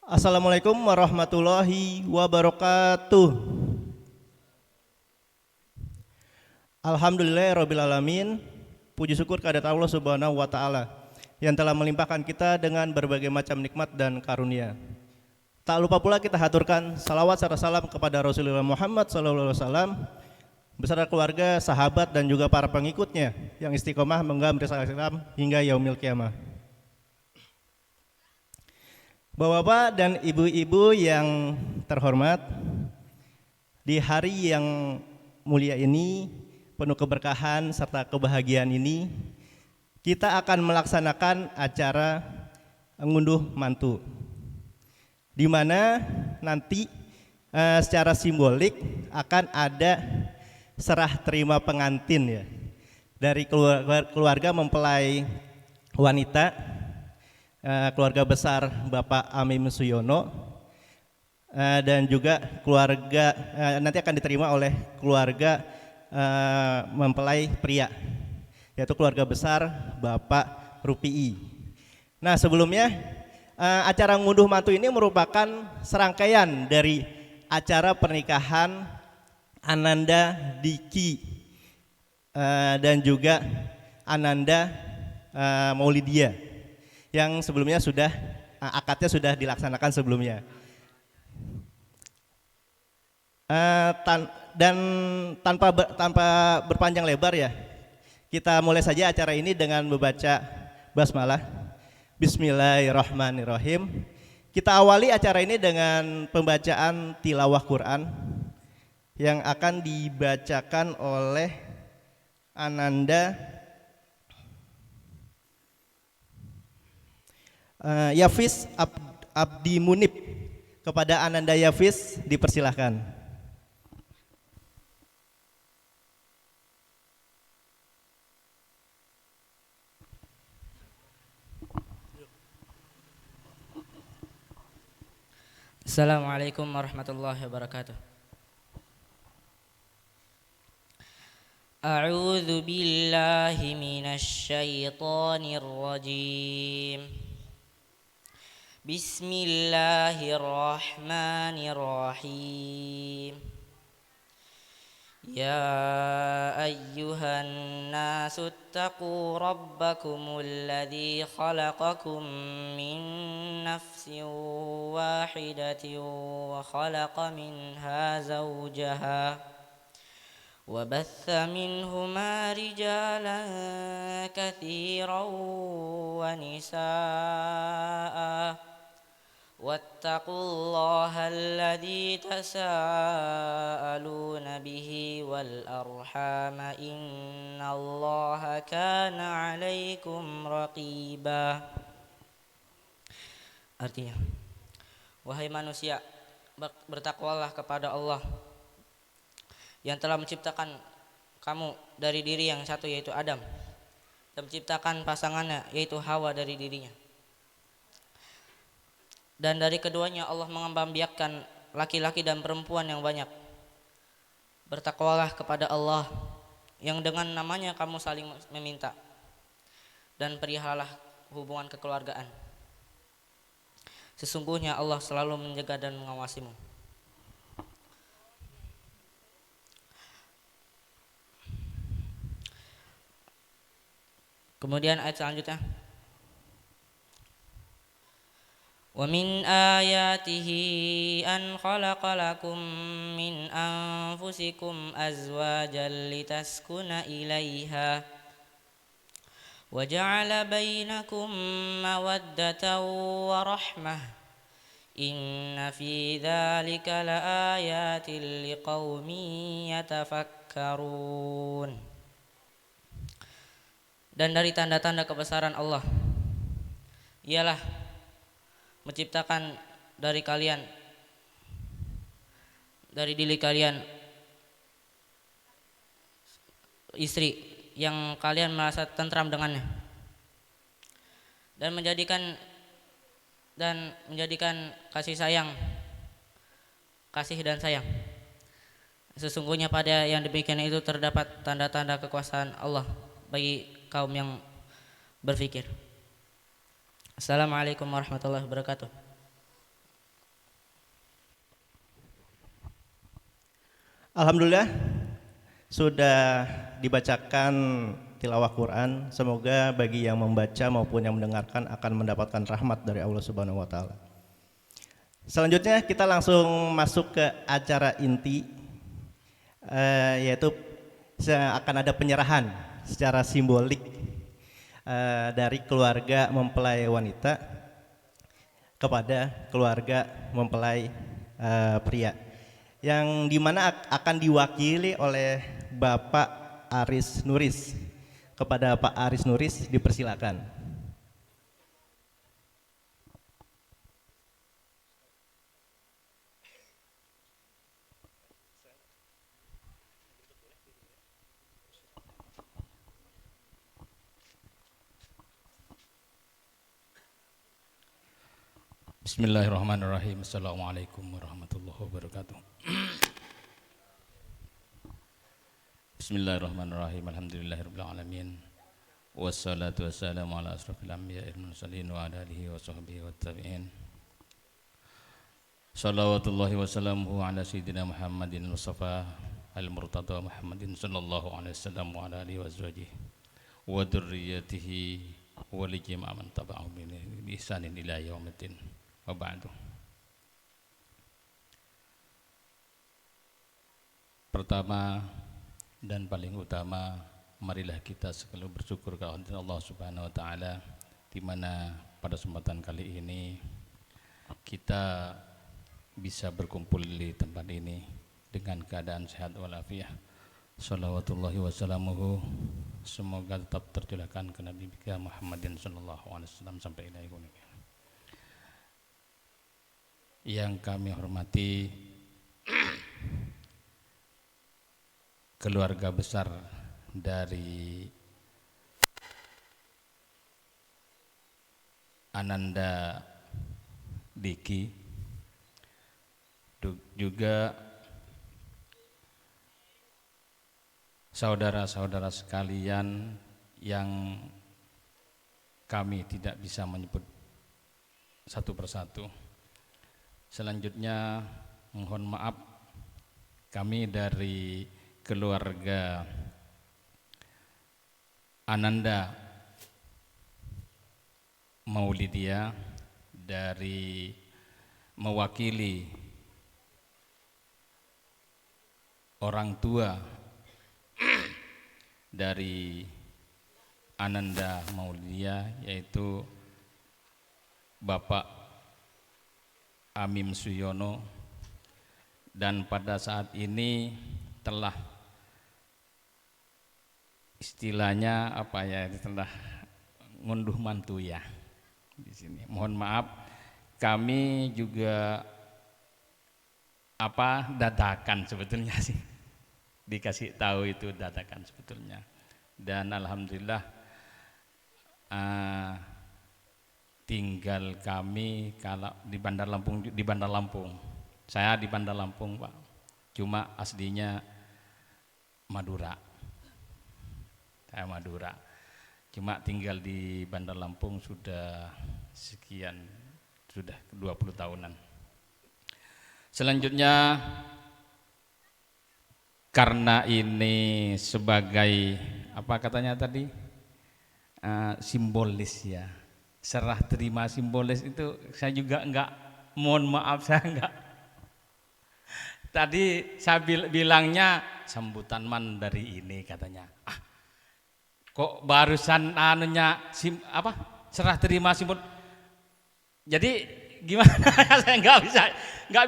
Assalamualaikum warahmatullahi wabarakatuh. Alhamdulillahirrabbilalamin. Puji syukur kehadirat Allah subhanahu wa ta'ala yang telah melimpahkan kita dengan berbagai macam nikmat dan karunia. Tak lupa pula kita haturkan salawat serta salam kepada Rasulullah Muhammad SAW beserta keluarga, sahabat dan juga para pengikutnya yang istiqomah menggambar risalah Islam hingga yaumil kiamah. Bapak-bapak dan ibu-ibu yang terhormat, di hari yang mulia ini, penuh keberkahan serta kebahagiaan ini, kita akan melaksanakan acara ngunduh mantu, di mana nanti secara simbolik akan ada serah terima pengantin ya dari keluarga mempelai wanita, keluarga besar Bapak Amim Suyono, dan juga keluarga nanti akan diterima oleh keluarga mempelai pria, yaitu keluarga besar Bapak Rupi'i. Nah, sebelumnya acara ngunduh mantu ini merupakan serangkaian dari acara pernikahan Ananda Diki dan juga Ananda Maulidia yang sebelumnya sudah akadnya sudah dilaksanakan sebelumnya. Dan tanpa berpanjang lebar ya, kita mulai saja acara ini dengan membaca basmalah. Bismillahirrahmanirrahim. Kita awali acara ini dengan pembacaan tilawah Quran yang akan dibacakan oleh Ananda Yafiz Abdi Munib. Kepada Ananda Yafiz dipersilahkan. Assalamualaikum warahmatullahi wabarakatuh. A'udzu billahi minasy syaithanir rajim. Bismillahirrahmanirrahim. Ya ayyuhan nasu attaqu rabbakumul ladzi khalaqakum min nafsin wahidatin wa khalaqa minha zawjaha wa batha minhuma rijalan katsiran wa nisaa'a wattaqullaha alladzi tasaaluna bihi wal arhama innallaha kana 'alaikum raqiba. Artinya, wahai manusia, bertakwalah kepada Allah yang telah menciptakan kamu dari diri yang satu yaitu Adam, dan menciptakan pasangannya yaitu Hawa dari dirinya. Dan dari keduanya Allah mengembangbiakkan laki-laki dan perempuan yang banyak. Bertakwalah kepada Allah yang dengan namanya kamu saling meminta, dan peliharalah hubungan kekeluargaan. Sesungguhnya Allah selalu menjaga dan mengawasimu. Kemudian ayat selanjutnya, wa min ayatihi an khalaqa lakum min anfusikum azwajan litaskuna ilaiha wa ja'ala bainakum mawaddatan wa rahmah inna fi dzalika laayatin liqaumin yatafakkarun. Dan dari tanda-tanda kebesaran Allah ialah menciptakan dari kalian, dari diri kalian, istri yang kalian merasa tentram dengannya, dan menjadikan kasih dan sayang. Sesungguhnya pada yang demikian itu terdapat tanda-tanda kekuasaan Allah bagi kaum yang berfikir. Assalamualaikum warahmatullahi wabarakatuh. Alhamdulillah sudah dibacakan tilawah Quran. Semoga bagi yang membaca maupun yang mendengarkan akan mendapatkan rahmat dari Allah Subhanahu wa taala. Selanjutnya kita langsung masuk ke acara inti, yaitu akan ada penyerahan secara simbolik dari keluarga mempelai wanita kepada keluarga mempelai pria, yang dimana akan diwakili oleh Bapak Aris Nuris. Kepada Pak Aris Nuris dipersilakan. Bismillahirrahmanirrahim. Assalamualaikum warahmatullahi wabarakatuh. Bismillahirrahmanirrahim. Alhamdulillahirabbil alamin. Wassalatu wassalamu ala asrofil anbiya'il mursalin wa ala alihi wa sahbihi wat tabi'in. Shalawatullahi wassalamuhu ala sayyidina Muhammadin Mustafa al-Murtada Muhammadin sallallahu alaihi wasallam wa ala alihi wa azwajihi wa dzurriyyatihi wa li jami'i man tabi'ahum bi ihsanin ila yaumiddin. Wa ba'du. Pertama dan paling utama, marilah kita sekali bersyukur kepada Allah Subhanahu wa taala, di mana pada kesempatan kali ini kita bisa berkumpul di tempat ini dengan keadaan sehat walafiat. Shalawatullahi wassalamuhu, semoga tetap tercurahkan ke Nabi kita Muhammadin sallallahu alaihi wasallam sampai ila yaumil qiyamah. Yang kami hormati keluarga besar dari Ananda Diki, juga saudara-saudara sekalian yang kami tidak bisa menyebut satu persatu. Selanjutnya mohon maaf, kami dari keluarga Ananda Maulidia dari mewakili orang tua dari Ananda Maulidia, yaitu Bapak Amim Suyono, dan pada saat ini telah istilahnya apa ya, telah ngunduh mantu ya di sini. Mohon maaf, kami juga dadakan sebetulnya sih, dikasih tahu itu dadakan sebetulnya. Dan alhamdulillah tinggal kami kalau di Bandar Lampung. Saya di Bandar Lampung, Pak. Cuma aslinya Madura. Saya Madura. Cuma tinggal di Bandar Lampung sudah 20 tahunan. Selanjutnya, karena ini sebagai apa katanya tadi, simbolis ya, serah terima simbolis itu, saya juga enggak, mohon maaf saya enggak. Tadi saya bilangnya sambutan man dari ini katanya. Kok barusan serah terima simbol. Jadi gimana saya enggak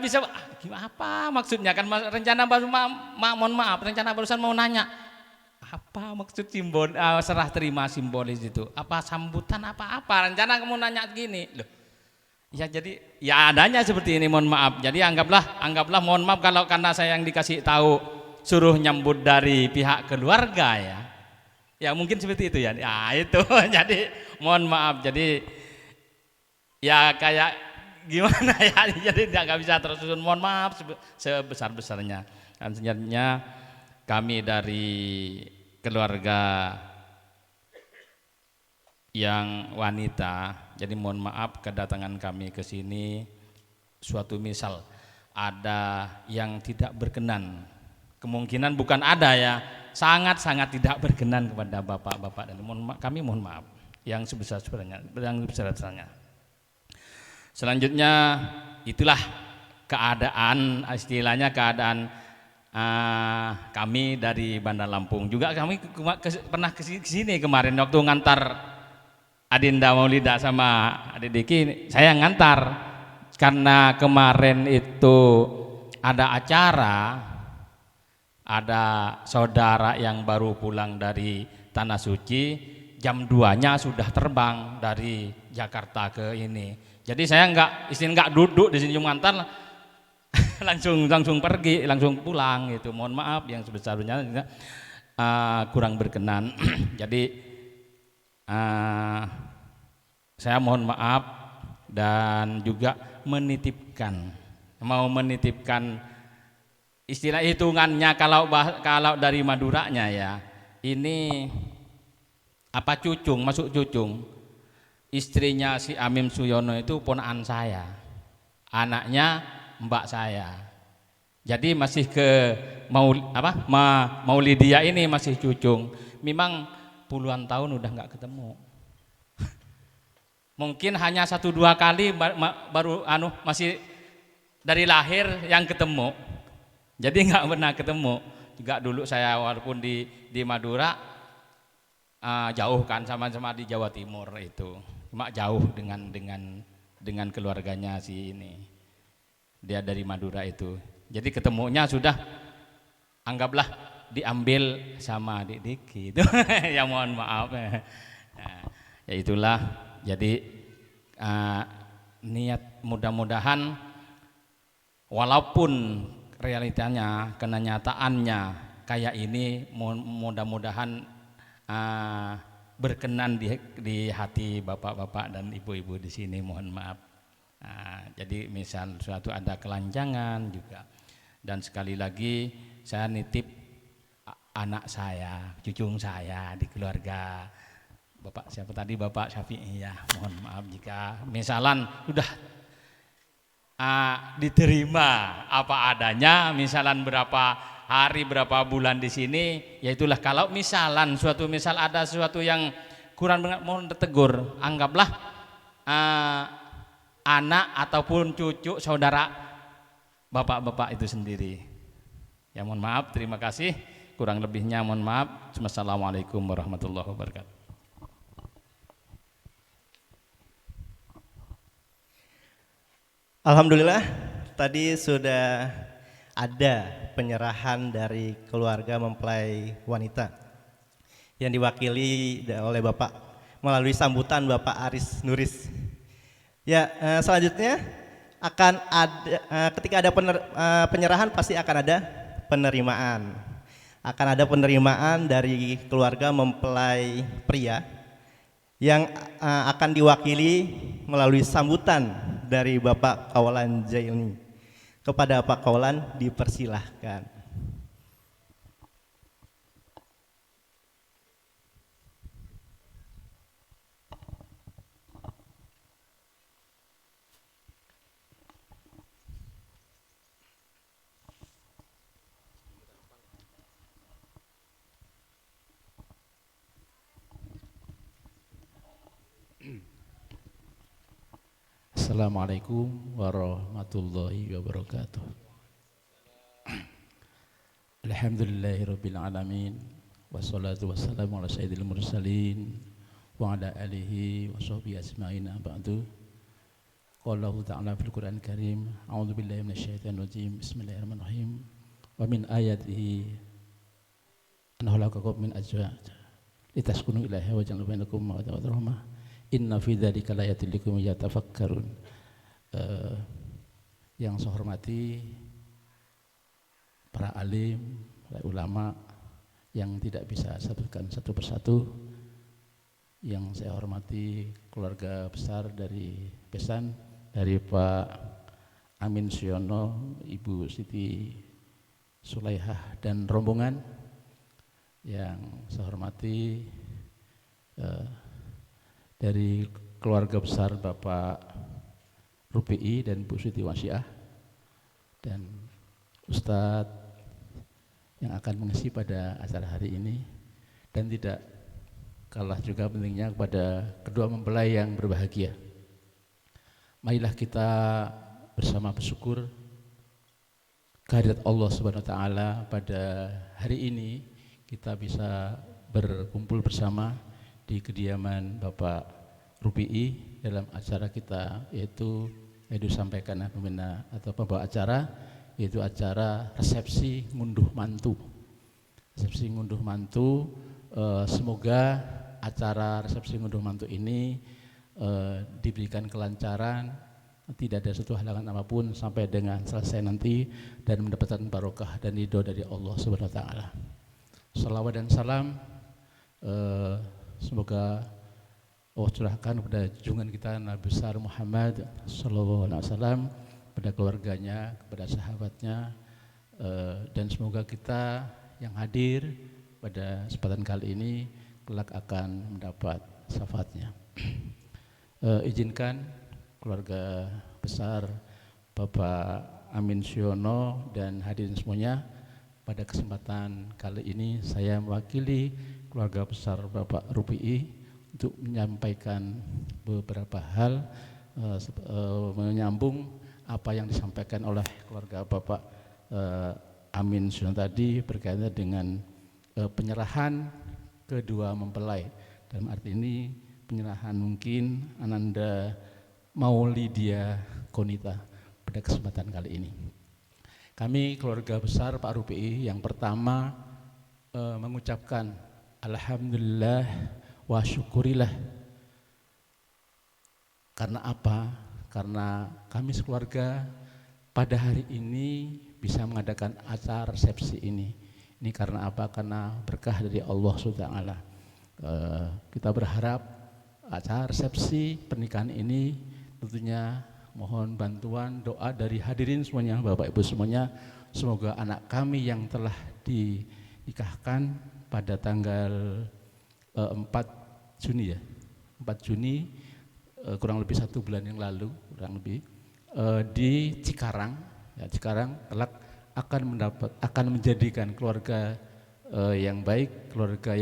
bisa gimana, apa maksudnya kan rencana baru mohon maaf, rencana barusan mau nanya apa maksud simbol serah terima simbolis itu, apa sambutan apa rencana kamu nanya gini loh ya. Jadi ya adanya seperti ini, mohon maaf. Jadi anggaplah mohon maaf kalau karena saya yang dikasih tahu suruh nyambut dari pihak keluarga ya mungkin seperti itu ya itu. Jadi mohon maaf, jadi ya kayak gimana ya, jadi nggak bisa tersusun, mohon maaf sebesar-besarnya. Dan sebenarnya kami dari keluarga yang wanita, jadi mohon maaf kedatangan kami ke sini suatu misal ada yang tidak berkenan kemungkinan bukan ada ya, sangat-sangat tidak berkenan kepada bapak-bapak, dan kami mohon maaf yang sebesar-besarnya, yang sebesar-besarnya. Selanjutnya itulah keadaan, istilahnya keadaan kami dari Bandar Lampung. Juga kami pernah ke sini kemarin waktu ngantar Adinda Maulida sama Adik Diki, saya ngantar karena kemarin itu ada acara, ada saudara yang baru pulang dari Tanah Suci, jam 2-nya sudah terbang dari Jakarta ke ini. Jadi saya nggak duduk di sini cuma ngantar, langsung pergi, langsung pulang gitu. Mohon maaf yang sebesar-besarnya kurang berkenan. Jadi saya mohon maaf dan juga mau menitipkan istilah hitungannya kalau dari Maduranya ya, ini apa masuk cucung, istrinya si Amim Suyono itu ponakan saya, anaknya mbak saya. Jadi masih ke Maulidia ini masih cucung. Memang puluhan tahun udah nggak ketemu. Mungkin hanya 1-2 kali baru masih dari lahir yang ketemu. Jadi nggak pernah ketemu. Juga dulu saya walaupun di Madura jauh kan, sama-sama di Jawa Timur itu. Cuma jauh dengan keluarganya si ini. Dia dari Madura itu. Jadi ketemunya sudah anggaplah diambil sama Adik Diki itu. Ya mohon maaf. Nah, ya itulah. Jadi niat mudah-mudahan walaupun realitanya, kenyataannya kayak ini, mudah-mudahan berkenan di hati bapak-bapak dan ibu-ibu di sini. Mohon maaf. Jadi misal suatu ada kelancangan juga, dan sekali lagi saya nitip anak saya, cucung saya di keluarga Bapak siapa tadi, Bapak Syafi'i ya. Mohon maaf jika misalan sudah diterima apa adanya, misalan berapa hari berapa bulan di sini, ya itulah. Kalau misalan ada sesuatu yang kurang, mohon ditegur, anggaplah anak ataupun cucu saudara bapak-bapak itu sendiri. Ya mohon maaf, terima kasih. Kurang lebihnya mohon maaf. Wassalamualaikum warahmatullahi wabarakatuh. Alhamdulillah, tadi sudah ada penyerahan dari keluarga mempelai wanita yang diwakili oleh Bapak melalui sambutan Bapak Aris Nuris. Ya, selanjutnya akan ada ketika ada penyerahan pasti akan ada penerimaan. Akan ada penerimaan dari keluarga mempelai pria yang akan diwakili melalui sambutan dari Bapak Kaulan Jailni. Kepada Pak Kaulan dipersilahkan. Assalamualaikum warahmatullahi wabarakatuh. Alhamdulillahirabbil alamin, wassalatu wassalamu ala sayyidil mursalin wa ala alihi wa sahbihi asma'in, ba'du. Qala Allah ta'ala fil Qur'anil Karim, a'udzu billahi minasyaitonir rajim, bismillahirrahmanirrahim. Wa min ayatihi an khalaqakum min azwaj litaskunu ilaiha wa ja'ala bainakum mawaddah wa rahmah. Inna fi dzalika laayatil liqaumin yatafakkarun. Yang saya hormati para alim, para ulama yang tidak bisa sebutkan satu persatu. Yang saya hormati keluarga besar dari Besan, dari Pak Amin Suyono, Ibu Siti Sulaihah dan rombongan. Yang saya hormati dari keluarga besar Bapak Rupi'i dan Bu Siti Wasiah, dan Ustadz yang akan mengisi pada acara hari ini, dan tidak kalah juga pentingnya kepada kedua mempelai yang berbahagia. Marilah kita bersama bersyukur kehadirat Allah Subhanahu wa taala pada hari ini kita bisa berkumpul bersama di kediaman Bapak Rupi'i dalam acara kita, yaitu disampaikan pembina atau pembawa acara, yaitu acara resepsi ngunduh mantu. Resepsi ngunduh mantu, semoga acara resepsi ngunduh mantu ini diberikan kelancaran, tidak ada suatu halangan apapun sampai dengan selesai nanti, dan mendapatkan barokah dan ridho dari Allah Subhanahu wa taala. Salawat dan salam semoga Allah curahkan kepada junjungan kita Nabi besar Muhammad sallallahu alaihi wasallam, pada keluarganya, kepada sahabatnya, dan semoga kita yang hadir pada kesempatan kali ini kelak akan mendapat syafaatnya. Izinkan keluarga besar Bapak Amin Siono dan hadirin semuanya, pada kesempatan kali ini saya mewakili keluarga besar Bapak Rupi'i untuk menyampaikan beberapa hal menyambung apa yang disampaikan oleh keluarga Bapak Amin Siono tadi berkaitan dengan penyerahan kedua mempelai. Dalam arti ini penyerahan mungkin Ananda Maulidia Konita pada kesempatan kali ini. Kami keluarga besar Pak Rupi'i yang pertama mengucapkan alhamdulillah wa syukurillah. Karena apa? Karena kami sekeluarga pada hari ini bisa mengadakan acara resepsi ini. Ini karena apa? Karena berkah dari Allah SWT. Kita berharap acara resepsi pernikahan ini tentunya mohon bantuan doa dari hadirin semuanya, Bapak Ibu semuanya. Semoga anak kami yang telah dinikahkan pada tanggal 4 Juni ya, 4 Juni kurang lebih 1 bulan yang lalu, kurang lebih di Cikarang, ya, Cikarang kelak akan menjadikan keluarga yang baik, keluarga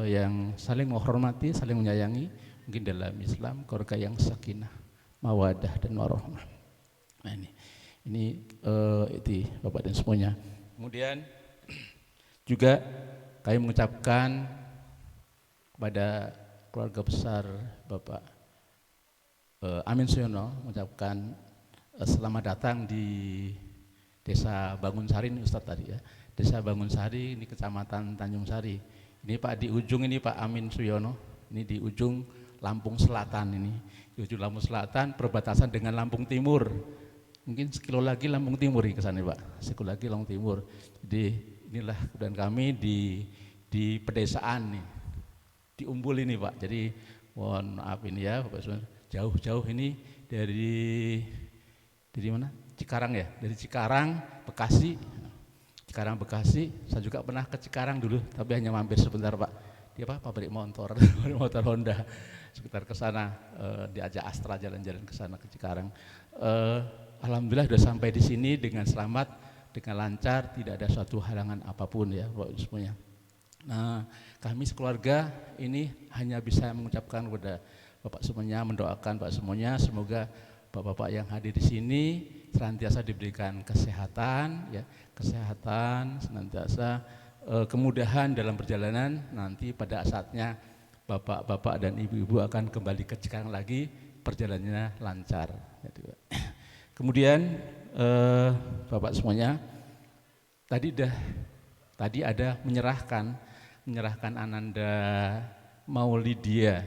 yang saling menghormati, saling menyayangi, mungkin dalam Islam keluarga yang sakinah, mawadah dan warahmah. Nah ini itu Bapak dan semuanya. Kemudian juga kami mengucapkan kepada keluarga besar Bapak Amin Siono, mengucapkan selamat datang di Desa Bangunsari ini Ustadz tadi ya. Desa Bangunsari ini Kecamatan Tanjung Sari. Ini Pak di ujung ini Pak Amin Siono, ini di ujung Lampung Selatan ini. Di ujung Lampung Selatan perbatasan dengan Lampung Timur. Mungkin sekilo lagi Lampung Timur ke sana Pak. Sekilo lagi Lampung Timur. Jadi inilah kemudian kami di pedesaan nih. Di Umbul ini Pak. Jadi mohon maaf ini ya Bapak Saudara. Jauh-jauh ini dari mana? Cikarang ya, dari Cikarang, Bekasi. Cikarang, Bekasi. Saya juga pernah ke Cikarang dulu, tapi hanya mampir sebentar Pak. Di apa? Pabrik motor, motor Honda. Sekitar ke sana, diajak Astra jalan-jalan ke sana ke Cikarang. Alhamdulillah sudah sampai di sini dengan selamat, dengan lancar, tidak ada suatu halangan apapun ya Bapak semuanya. Nah, kami sekeluarga ini hanya bisa mengucapkan kepada Bapak semuanya, mendoakan Bapak semuanya, semoga Bapak-bapak yang hadir di sini senantiasa diberikan kesehatan, ya, kesehatan, senantiasa kemudahan dalam perjalanan. Nanti pada saatnya Bapak-bapak dan Ibu-ibu akan kembali ke Cikarang lagi, perjalanannya lancar. Kemudian Bapak semuanya, tadi ada menyerahkan Ananda Maulidia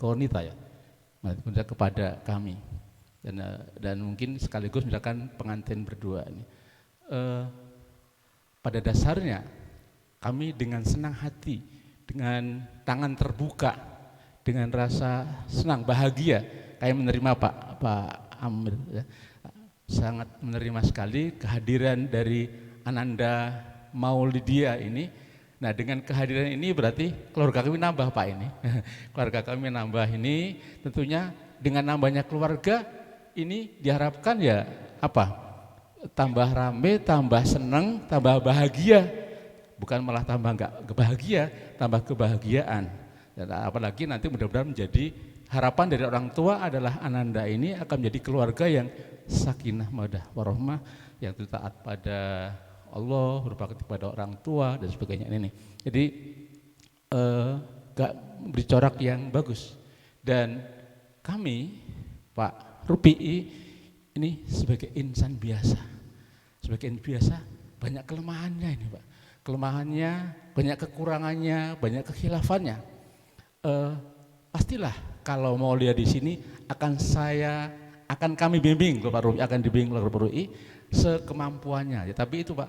Konita ya, kepada kami dan mungkin sekaligus misalkan pengantin berdua ini. Pada dasarnya kami dengan senang hati, dengan tangan terbuka, dengan rasa senang bahagia kami menerima Pak Amir ya. Sangat menerima sekali kehadiran dari Ananda Maulidia ini. Nah, dengan kehadiran ini berarti keluarga kami nambah Pak ini. Keluarga kami nambah ini, tentunya dengan nambahnya keluarga ini diharapkan ya apa? tambah rame, tambah seneng, tambah bahagia. Bukan malah tambah nggak bahagia, tambah kebahagiaan. Dan apalagi nanti mudah-mudahan menjadi harapan dari orang tua adalah Ananda ini akan menjadi keluarga yang sakinah, mawaddah, warahmah, yang taat pada Allah, berbakti pada orang tua dan sebagainya ini. Jadi gak beri corak yang bagus. Dan kami Pak Rupi'i ini sebagai insan biasa, banyak kelemahannya ini Pak. Kelemahannya, banyak kekurangannya, banyak kekhilafannya. Pastilah kalau mau lihat di sini akan kami bimbing Pak Rupi'i, akan dibimbing Pak Rupi'i sekemampuannya. Ya, tapi itu Pak,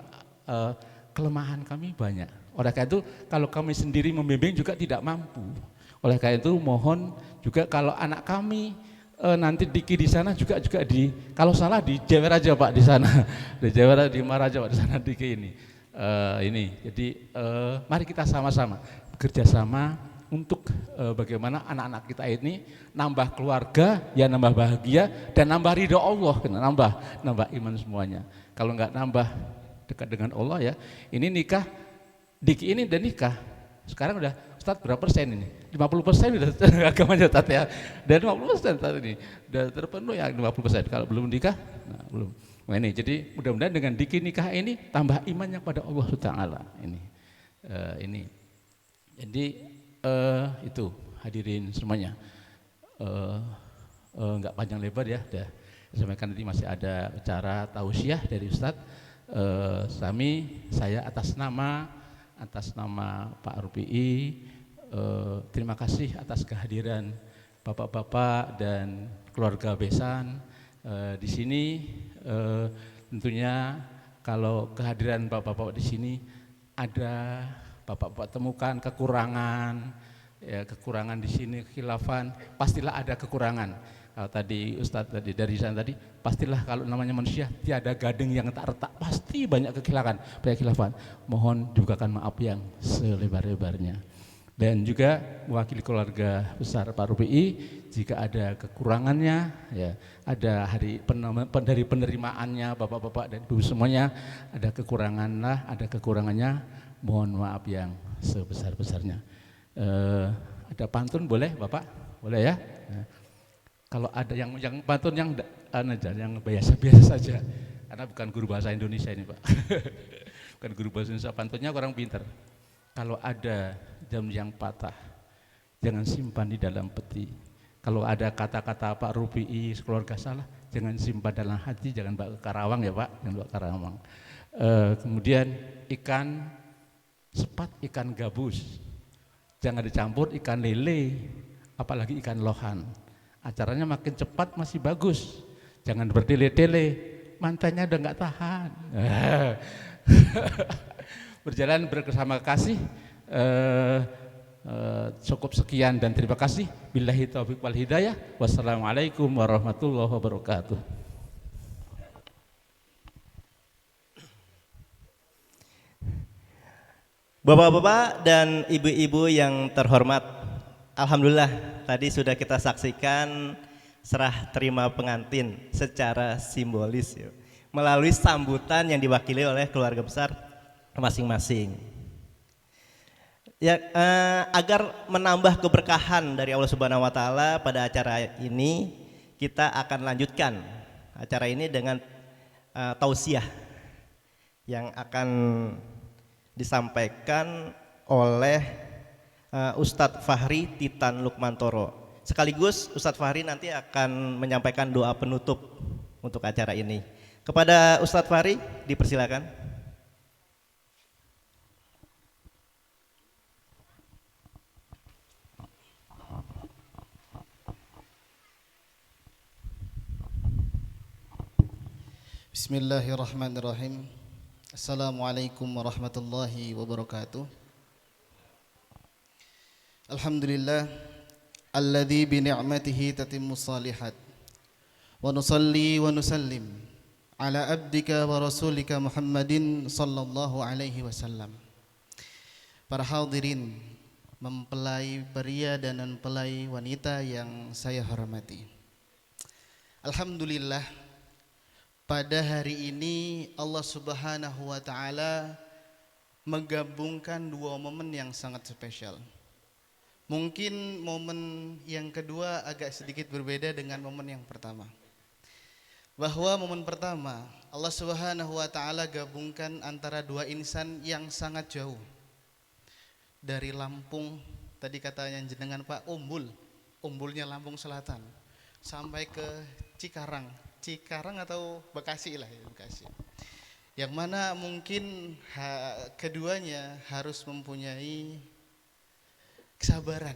kelemahan kami banyak. Oleh karena itu kalau kami sendiri membimbing juga tidak mampu. Oleh karena itu mohon juga kalau anak kami nanti Diki di sana juga kalau salah di jewer aja Pak di sana, di jewer di marah aja Pak di sana Diki ini. Jadi mari kita sama-sama bekerja sama untuk bagaimana anak-anak kita ini nambah keluarga, ya nambah bahagia dan nambah ridho Allah, nambah iman semuanya. Kalau nggak nambah dekat dengan Allah ya, ini nikah, Diki ini udah nikah, sekarang udah Ustadz berapa persen ini? 50% udah agamanya Ustadz ya, dan 50% Ustadz ini udah terpenuh ya 50%. Kalau belum nikah, nah, belum. Nah ini jadi mudah-mudahan dengan Diki nikah ini tambah imannya pada Allah Taala ini. Jadi itu hadirin semuanya, nggak panjang lebar ya, udah sampaikan nanti masih ada acara tausiah dari Ustadz. Saya atas nama Pak Rupi'i, terima kasih atas kehadiran bapak-bapak dan keluarga besan di sini. Tentunya kalau kehadiran bapak-bapak di sini ada bapak-bapak temukan kekurangan di sini, kekhilafan, pastilah ada kekurangan. Kalau tadi Ustadz dari sana tadi, pastilah kalau namanya manusia tiada gading yang tak retak, pasti banyak kekhilafan. Mohon dibukakan maaf yang selebar-lebarnya. Dan juga mewakili keluarga besar Pak Rupi'i, jika ada kekurangannya, ya ada dari penerimaannya bapak-bapak dan ibu semuanya ada kekurangannya, mohon maaf yang sebesar-besarnya. Ada pantun boleh Bapak? Boleh ya? Nah, kalau ada yang pantun yang biasa-biasa saja, karena bukan guru bahasa Indonesia ini Pak. Bukan guru bahasa Indonesia, pantunnya kurang pintar. Kalau ada jam yang patah, jangan simpan di dalam peti. Kalau ada kata-kata Pak Rupi'i keluarga salah, jangan simpan dalam hati, jangan bawa ke Karawang ya Pak, jangan bawa ke Karawang. Kemudian ikan sepat, ikan gabus, jangan dicampur ikan lele, apalagi ikan lohan. Acaranya makin cepat masih bagus, jangan bertele-tele, mantannya udah nggak tahan. Berjalan bersama kasih. Cukup sekian dan terima kasih. Billahi taufiq wal hidayah. Wassalamualaikum warahmatullahi wabarakatuh. Bapak-bapak dan ibu-ibu yang terhormat, alhamdulillah tadi sudah kita saksikan serah terima pengantin secara simbolis ya, melalui sambutan yang diwakili oleh keluarga besar masing-masing. Ya, agar menambah keberkahan dari Allah Subhanahu wa taala pada acara ini, kita akan lanjutkan acara ini dengan tausiah yang akan disampaikan oleh Ustadz Fahri Titan Lukmantoro. Sekaligus Ustadz Fahri nanti akan menyampaikan doa penutup untuk acara ini. Kepada Ustadz Fahri dipersilakan. Bismillahirrahmanirrahim. Assalamualaikum warahmatullahi wabarakatuh. Alhamdulillah alladzi bi ni'matihi tatimmus shalihat. Wa nusalli wa nusallim ala abdika wa rasulika Muhammadin sallallahu alaihi wasallam. Para hadirin, mempelai pria dan mempelai wanita yang saya hormati. Alhamdulillah, pada hari ini Allah Subhanahu wa taala menggabungkan dua momen yang sangat spesial. Mungkin momen yang kedua agak sedikit berbeda dengan momen yang pertama. Bahwa momen pertama Allah Subhanahu wa taala gabungkan antara dua insan yang sangat jauh. Dari Lampung, tadi katanya jenengan Pak, Umbulnya Lampung Selatan, sampai ke Cikarang atau Bekasi lah ya, Bekasi. Yang mana mungkin keduanya harus mempunyai kesabaran.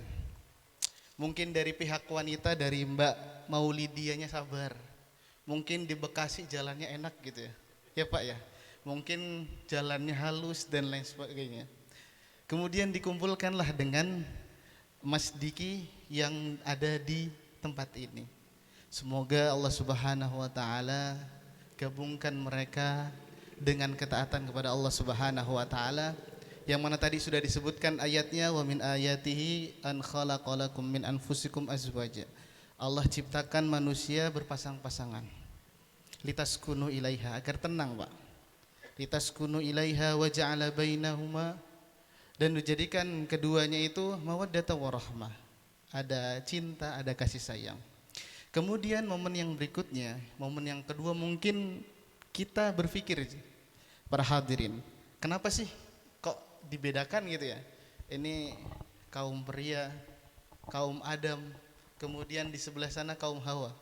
Mungkin dari pihak wanita, dari Mbak Maulidianya sabar. Mungkin di Bekasi jalannya enak gitu ya. Ya Pak ya. Mungkin jalannya halus dan lain sebagainya. Kemudian dikumpulkanlah dengan Mas Diki yang ada di tempat ini. Semoga Allah Subhanahu wa taala gabungkan mereka dengan ketaatan kepada Allah Subhanahu wa taala, yang mana tadi sudah disebutkan ayatnya, wa min ayatihi an khalaqalakum min anfusikum azwaja. Allah ciptakan manusia berpasang-pasangan. Litaskunu ilaiha, agar tenang Pak. Litaskunu ilaiha wa ja'ala bainahuma, dan dijadikan keduanya itu mawaddata warahmah. Ada cinta, ada kasih sayang. Kemudian momen yang berikutnya, momen yang kedua, mungkin kita berpikir para hadirin, kenapa sih kok dibedakan gitu ya? Ini kaum pria, kaum Adam, kemudian di sebelah sana kaum Hawa,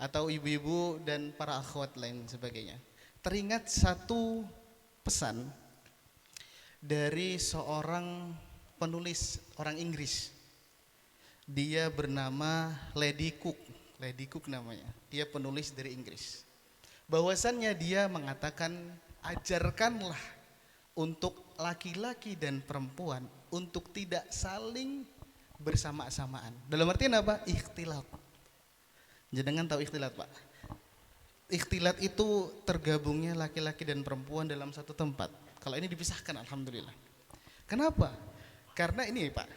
atau ibu-ibu dan para akhwat lain sebagainya. Teringat satu pesan dari seorang penulis orang Inggris. Dia bernama Lady Cook namanya. Dia penulis dari Inggris. Bahwasannya dia mengatakan, ajarkanlah untuk laki-laki dan perempuan untuk tidak saling bersama-samaan. Dalam artian apa? Ikhtilat. Jangan tahu ikhtilat Pak. Ikhtilat itu tergabungnya laki-laki dan perempuan dalam satu tempat. Kalau ini dipisahkan, alhamdulillah. Kenapa? Karena ini Pak,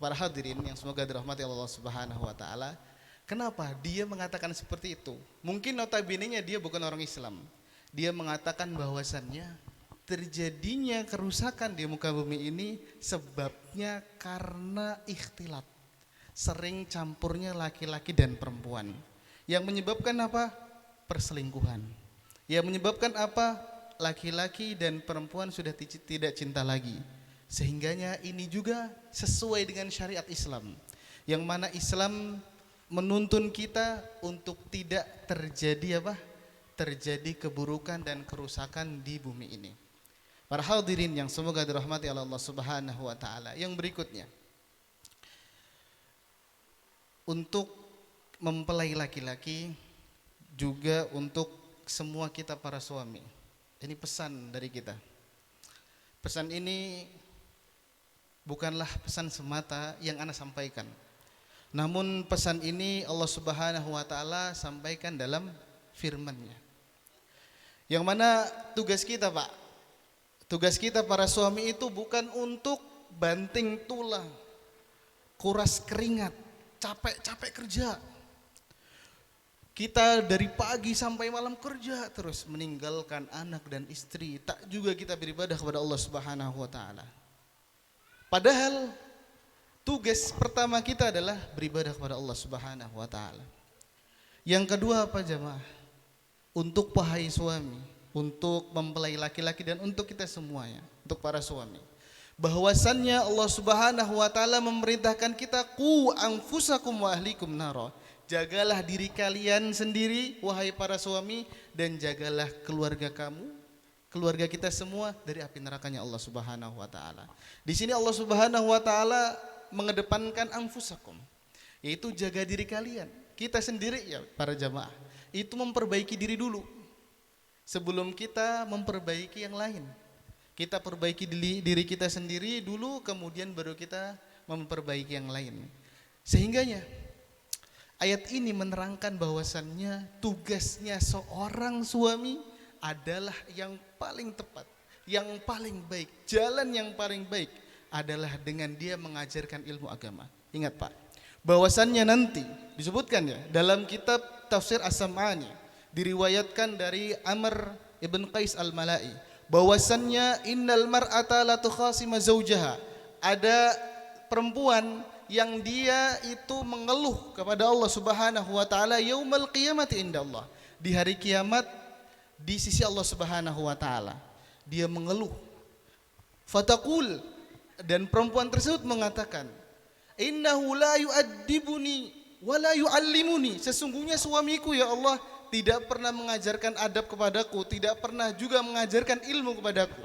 para hadirin yang semoga dirahmati Allah Subhanahu wa taala. Kenapa dia mengatakan seperti itu? Mungkin notabene-nya dia bukan orang Islam. Dia mengatakan bahwasannya terjadinya kerusakan di muka bumi ini sebabnya karena ikhtilat. Sering campurnya laki-laki dan perempuan. Yang menyebabkan apa? Perselingkuhan. Yang menyebabkan apa? Laki-laki dan perempuan sudah tidak cinta lagi. Sehingganya ini juga sesuai dengan syariat Islam, yang mana Islam menuntun kita untuk tidak terjadi keburukan dan kerusakan di bumi ini. Para hadirin yang semoga dirahmati Allah Subhanahu wa taala. Yang berikutnya, untuk mempelai laki-laki, juga untuk semua kita para suami. Ini pesan dari kita. Pesan ini bukanlah pesan semata yang ana sampaikan. Namun pesan ini Allah Subhanahu wa taala sampaikan dalam firman-Nya. Yang mana tugas kita Pak, tugas kita para suami itu bukan untuk banting tulang, kuras keringat, capek-capek kerja. Kita dari pagi sampai malam kerja terus, meninggalkan anak dan istri, tak juga kita beribadah kepada Allah Subhanahu wa taala. Padahal tugas pertama kita adalah beribadah kepada Allah Subhanahu wa taala. Yang kedua apa jemaah? Untuk wahai suami, untuk mempelai laki-laki dan untuk kita semuanya, untuk para suami. Bahwasannya Allah Subhanahu wa taala memerintahkan kita, qu anfusakum wa ahlikum nara. Jagalah diri kalian sendiri wahai para suami, dan jagalah keluarga kamu, keluarga kita semua dari api nerakanya Allah Subhanahu wa taala. Di sini Allah Subhanahu wa taala mengedepankan anfusakum, yaitu jaga diri kalian. Kita sendiri ya para jamaah, itu memperbaiki diri dulu sebelum kita memperbaiki yang lain. Kita perbaiki diri kita sendiri dulu, kemudian baru kita memperbaiki yang lain. Sehingganya ayat ini menerangkan bahwasannya tugasnya seorang suami adalah yang paling tepat, yang paling baik. Jalan yang paling baik adalah dengan dia mengajarkan ilmu agama. Ingat Pak, bahwasannya nanti disebutkan ya dalam kitab Tafsir As-Sam'ani, diriwayatkan dari Amr ibn Qais al-Mala'i bahwasannya innal mar'ata la tukhasima zawjaha, ada perempuan yang dia itu mengeluh kepada Allah Subhanahu wa taala yaumal qiyamati indallah, di hari kiamat di sisi Allah Subhanahu wa taala. Dia mengeluh. Fataqul, dan perempuan tersebut mengatakan, innahu la yu'addibuni wa la yu'allimuni, sesungguhnya suamiku ya Allah tidak pernah mengajarkan adab kepadaku, tidak pernah juga mengajarkan ilmu kepadaku.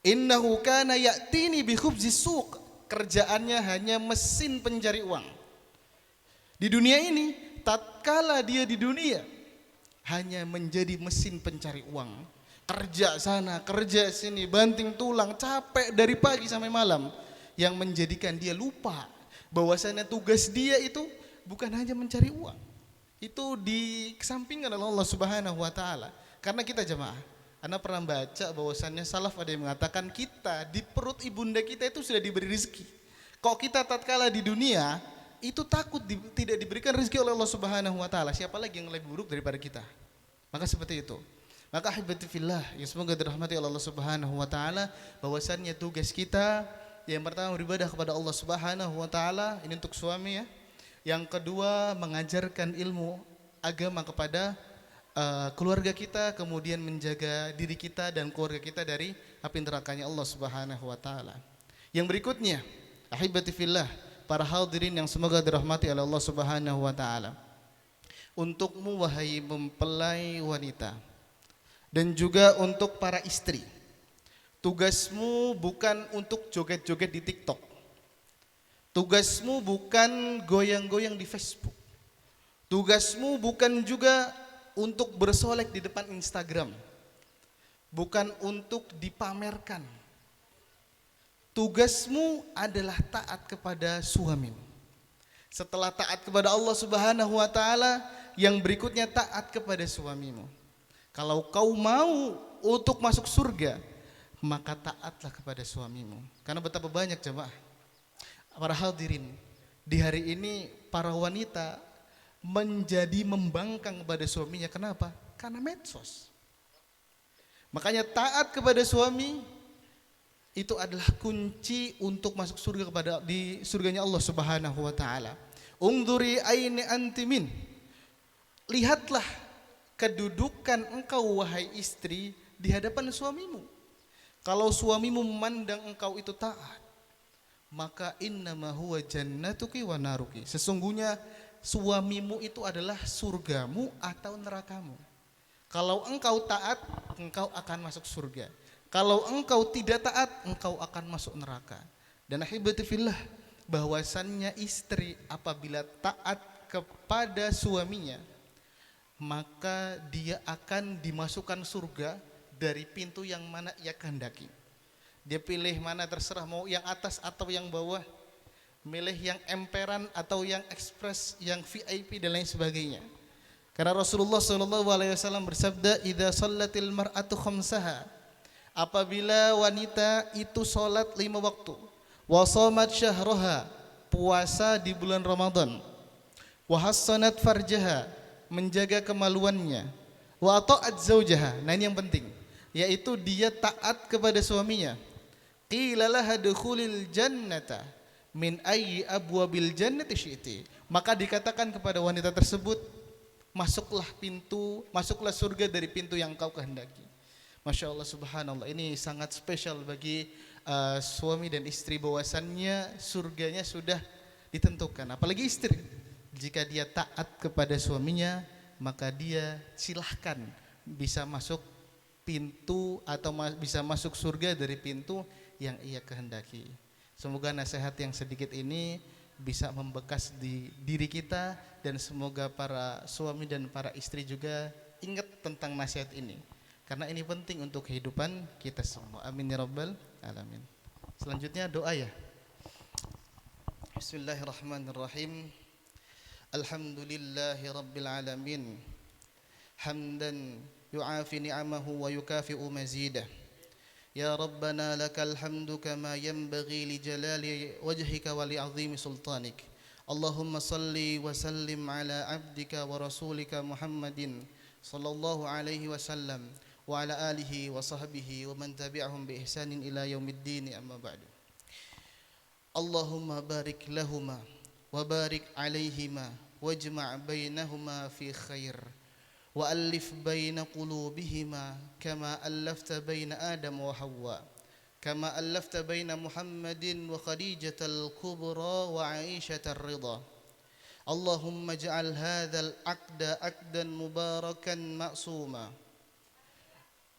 Innahu kana ya'tini bi khubzis suq, kerjaannya hanya mesin pencari uang. Di dunia ini, tatkala dia di dunia hanya menjadi mesin pencari uang. Kerja sana, kerja sini, banting tulang, capek dari pagi sampai malam, yang menjadikan dia lupa bahwasanya tugas dia itu bukan hanya mencari uang. Itu dikesampingkan oleh Allah Subhanahu wa taala. Karena kita jemaah, Anda pernah baca bahwasannya salaf ada yang mengatakan kita di perut ibunda kita itu sudah diberi rezeki. Kok kita tatkala di dunia itu takut tidak diberikan rezeki oleh Allah Subhanahu wa taala, siapa lagi yang lebih buruk daripada kita? Maka seperti itu. Maka ahibati fillah, yang semoga dirahmati oleh Allah Subhanahu wa taala, bahwasannya tugas kita yang pertama beribadah kepada Allah Subhanahu wa taala, ini untuk suami ya. Yang kedua mengajarkan ilmu agama kepada keluarga kita, kemudian menjaga diri kita dan keluarga kita dari api nerakanya Allah Subhanahu wa taala. Yang berikutnya, ahibati fillah, para hadirin yang semoga dirahmati oleh Allah Subhanahu wa taala. Untukmu wahai mempelai wanita dan juga untuk para istri, tugasmu bukan untuk joget-joget di TikTok. Tugasmu bukan goyang-goyang di Facebook. Tugasmu bukan juga untuk bersolek di depan Instagram. Bukan untuk dipamerkan. Tugasmu adalah taat kepada suamimu. Setelah taat kepada Allah Subhanahu wa taala, yang berikutnya taat kepada suamimu. Kalau kau mau untuk masuk surga, maka taatlah kepada suamimu. Karena betapa banyak jemaah, para hadirin, di hari ini para wanita menjadi membangkang kepada suaminya. Kenapa? Karena medsos. Makanya taat kepada suami itu adalah kunci untuk masuk surga di surganya Allah Subhanahu wa taala. Ungduri aini antimin. Lihatlah kedudukan engkau wahai istri di hadapan suamimu. Kalau suamimu memandang engkau itu taat, maka innama huwa jannatuki wa naruki, sesungguhnya suamimu itu adalah surgamu atau nerakamu. Kalau engkau taat, engkau akan masuk surga. Kalau engkau tidak taat, engkau akan masuk neraka. Dan ahibati fillah, bahwasannya istri apabila taat kepada suaminya, maka dia akan dimasukkan surga dari pintu yang mana ia kehendaki. Dia pilih mana terserah, mau yang atas atau yang bawah, milih yang emperan atau yang ekspres, yang VIP dan lain sebagainya. Karena Rasulullah SAW bersabda, idza shallatil mar'atu khamsaha, apabila wanita itu salat 5 waktu, wa shamat syahraha, puasa di bulan Ramadan, wa hassanat farjaha, menjaga kemaluannya, wa ta'at zaujaha, nah ini yang penting, yaitu dia taat kepada suaminya. Qila laha dukhulil jannata min ayyi abwabil jannati syi'ti, maka dikatakan kepada wanita tersebut, masuklah surga dari pintu yang kau kehendaki. Masya Allah, subhanallah, ini sangat spesial bagi suami dan istri, bahwasannya surganya sudah ditentukan. Apalagi istri, jika dia taat kepada suaminya, maka dia silahkan bisa masuk pintu atau bisa masuk surga dari pintu yang ia kehendaki. Semoga nasihat yang sedikit ini bisa membekas di diri kita, dan semoga para suami dan para istri juga ingat tentang nasihat ini, karena ini penting untuk kehidupan kita semua. Amin ya rabbal alamin. Selanjutnya doa ya. Bismillahirrahmanirrahim. Alhamdulillahi rabbil alamin, hamdan yu'afi ni'amahu wa yukafi'u mazidah. Ya Rabbana lakal hamdu kama yanbaghi li jalali wajhika wa li 'azimi sultanik. Allahumma salli wa sallim ala abdika wa rasulika Muhammadin sallallahu alaihi wasallam wa ala alihi wa sahbihi wa man tabi'ahum bi ihsanin ila yaumiddin, amma ba'du. Allahumma barik lahuma wa barik alaihima wajma' bainahuma fi khair wa alif baina qulubihima kama allafta baina Adam wa Hawa kama allafta baina Muhammadin wa Khadijatal Kubra wa Aishatar Ridha. Allahumma ja'al hadzal aqda aqdan mubarakan ma'suma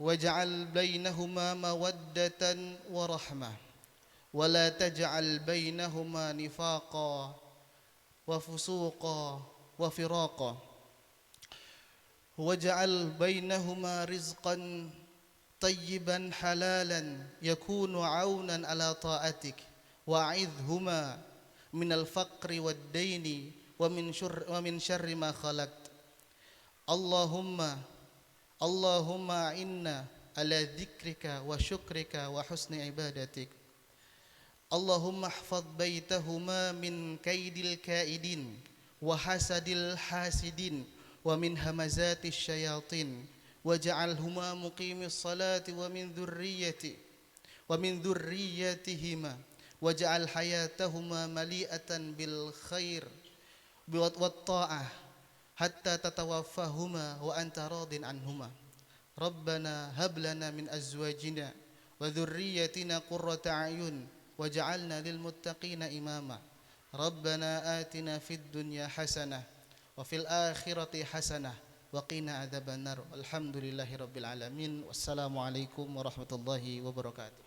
waj'al bainahuma mawaddatan wa rahmah wa la taj'al bainahuma nifaqa wa fusuqa wa firaqa waj'al bainahuma rizqan tayyiban halalan yakunu 'aunan ala ta'atik wa'idhuma minal faqri wad daini wa min syarri ma khalaqt. Allahumma inna ala dzikrika wa syukrika wa husni ibadatik. Allahumma ihfadz baitahuma min kaidil kaidin wa hasadil hasidin wa min hamazatis syayatin waj'alhuma muqimis salati wa min dzurriyyatihima waj'al hayatahuma mali'atan bil khair wat ta'ah hatta tatawaffahuma wa anta radin anhuma. Rabbana hab lana min azwajina wa dhurriyyatina qurrata a'yun waj'alna lil muttaqina imama. Rabbana atina fid dunya hasanah wa fil akhirati hasanah wa qina adzabannar. Alhamdulillahi rabbil alamin. Wassalamu alaikum warahmatullahi wabarakatuh.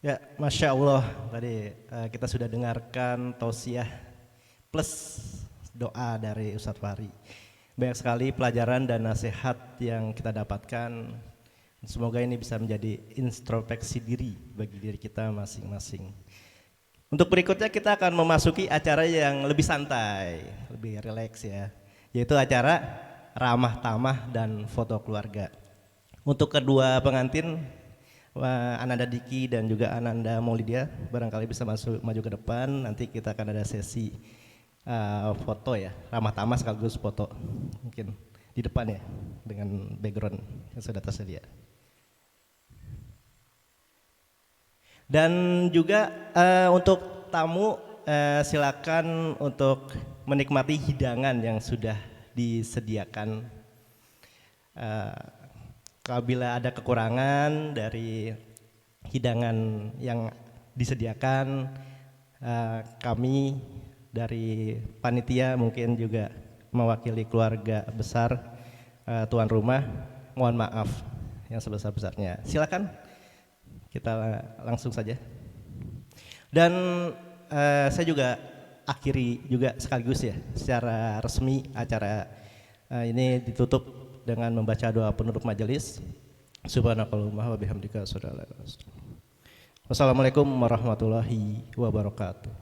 Ya, Masya Allah, tadi kita sudah dengarkan tausiah plus doa dari Ustadz Fahri. Banyak sekali pelajaran dan nasihat yang kita dapatkan. Semoga ini bisa menjadi introspeksi diri bagi diri kita masing-masing. Untuk berikutnya kita akan memasuki acara yang lebih santai, lebih rileks ya, yaitu acara ramah tamah dan foto keluarga. Untuk kedua pengantin, Ananda Diki dan juga Ananda Maulidia barangkali bisa maju ke depan. Nanti kita akan ada sesi foto ya, ramah tamah sekaligus foto, mungkin di depan ya, dengan background yang sudah tersedia. Dan juga untuk tamu silakan untuk menikmati hidangan yang sudah disediakan. Apabila ada kekurangan dari hidangan yang disediakan, kami dari panitia mungkin juga mewakili keluarga besar tuan rumah, mohon maaf yang sebesar-besarnya. Silakan kita langsung saja. Dan saya juga akhiri juga sekaligus ya, secara resmi acara ini ditutup dengan membaca doa penutup majelis. Subhanakallahumma wa bihamdika asyhadu an la ilaha illa anta. Wassalamualaikum warahmatullahi wabarakatuh.